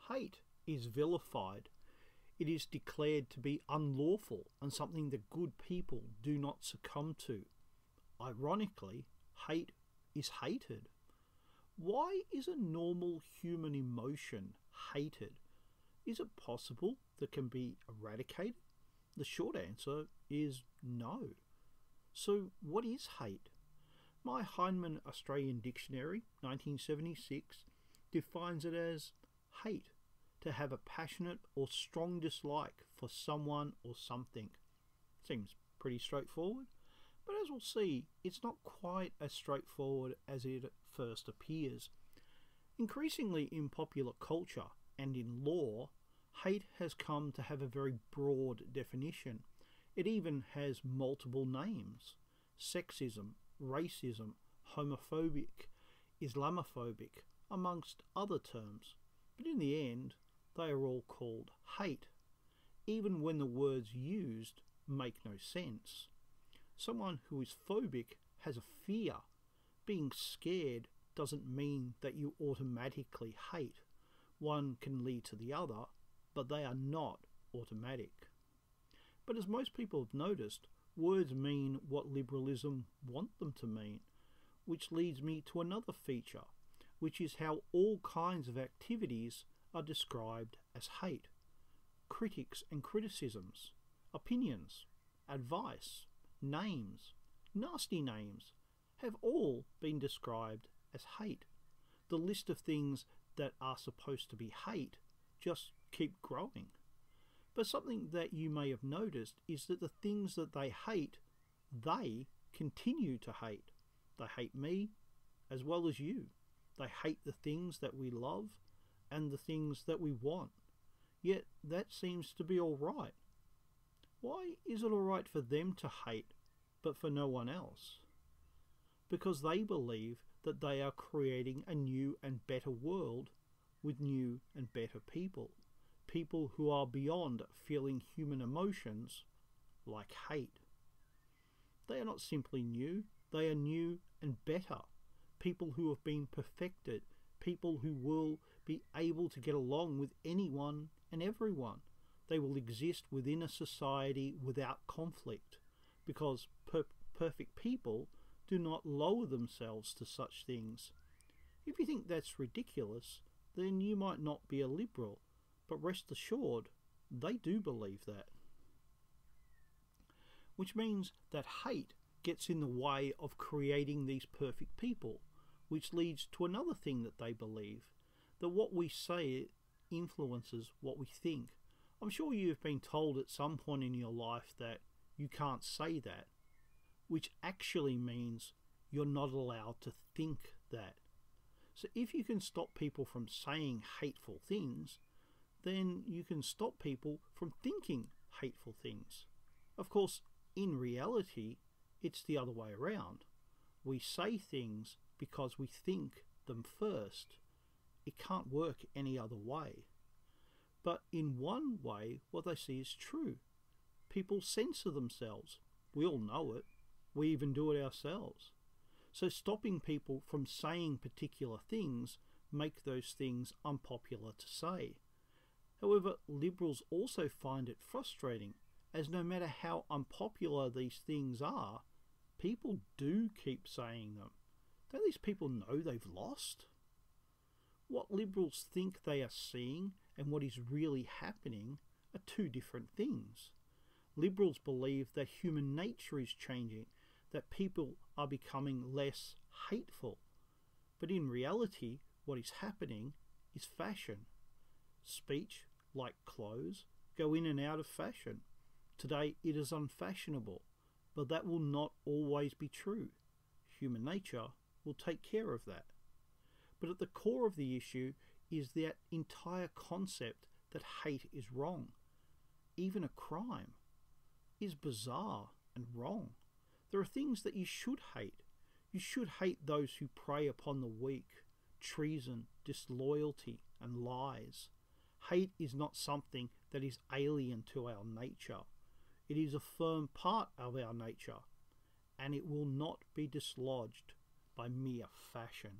Hate is vilified. It is declared to be unlawful and something that good people do not succumb to. Ironically, hate is hated. Why is a normal human emotion hated? Is it possible that can be eradicated? The short answer is no. So what is hate? My Heinemann Australian Dictionary, 1976, defines it as hate, to have a passionate or strong dislike for someone or something. Seems pretty straightforward, but as we'll see, it's not quite as straightforward as it at first appears. Increasingly in popular culture and in law, hate has come to have a very broad definition. It even has multiple names: sexism, racism, homophobic, Islamophobic, amongst other terms. But in the end, they are all called hate, even when the words used make no sense. Someone who is phobic has a fear. Being scared doesn't mean that you automatically hate. One can lead to the other, but they are not automatic. But as most people have noticed, words mean what liberalism want them to mean, which leads me to another feature, which is how all kinds of activities are described as hate. Critics and criticisms, opinions, advice, names, nasty names, have all been described as hate. The list of things that are supposed to be hate just keep growing. But something that you may have noticed is that the things that they hate, they continue to hate. They hate me as well as you. They hate the things that we love and the things that we want. Yet that seems to be all right. Why is it all right for them to hate, but for no one else? Because they believe that they are creating a new and better world with new and better people. People who are beyond feeling human emotions like hate. They are not simply new, they are new and better. People who have been perfected, people who will be able to get along with anyone and everyone. They will exist within a society without conflict, because perfect people do not lower themselves to such things. If you think that's ridiculous, then you might not be a liberal, but rest assured, they do believe that. Which means that hate gets in the way of creating these perfect people, which leads to another thing that they believe, that what we say influences what we think. I'm sure you've been told at some point in your life that you can't say that, which actually means you're not allowed to think that. So if you can stop people from saying hateful things, then you can stop people from thinking hateful things. Of course, in reality, it's the other way around. We say things because we think them first. It can't work any other way. But in one way, what they see is true. People censor themselves. We all know it. We even do it ourselves. So stopping people from saying particular things make those things unpopular to say. However, liberals also find it frustrating, as no matter how unpopular these things are, people do keep saying them. Don't these people know they've lost? What liberals think they are seeing and what is really happening are two different things. Liberals believe that human nature is changing, that people are becoming less hateful. But in reality, what is happening is fashion. Speech, like clothes, go in and out of fashion. Today it is unfashionable, but that will not always be true. Human nature will take care of that. But at the core of the issue is that entire concept that hate is wrong. Even a crime is bizarre and wrong. There are things that you should hate. You should hate those who prey upon the weak, treason, disloyalty, and lies. Hate is not something that is alien to our nature. It is a firm part of our nature, and it will not be dislodged by mere fashion.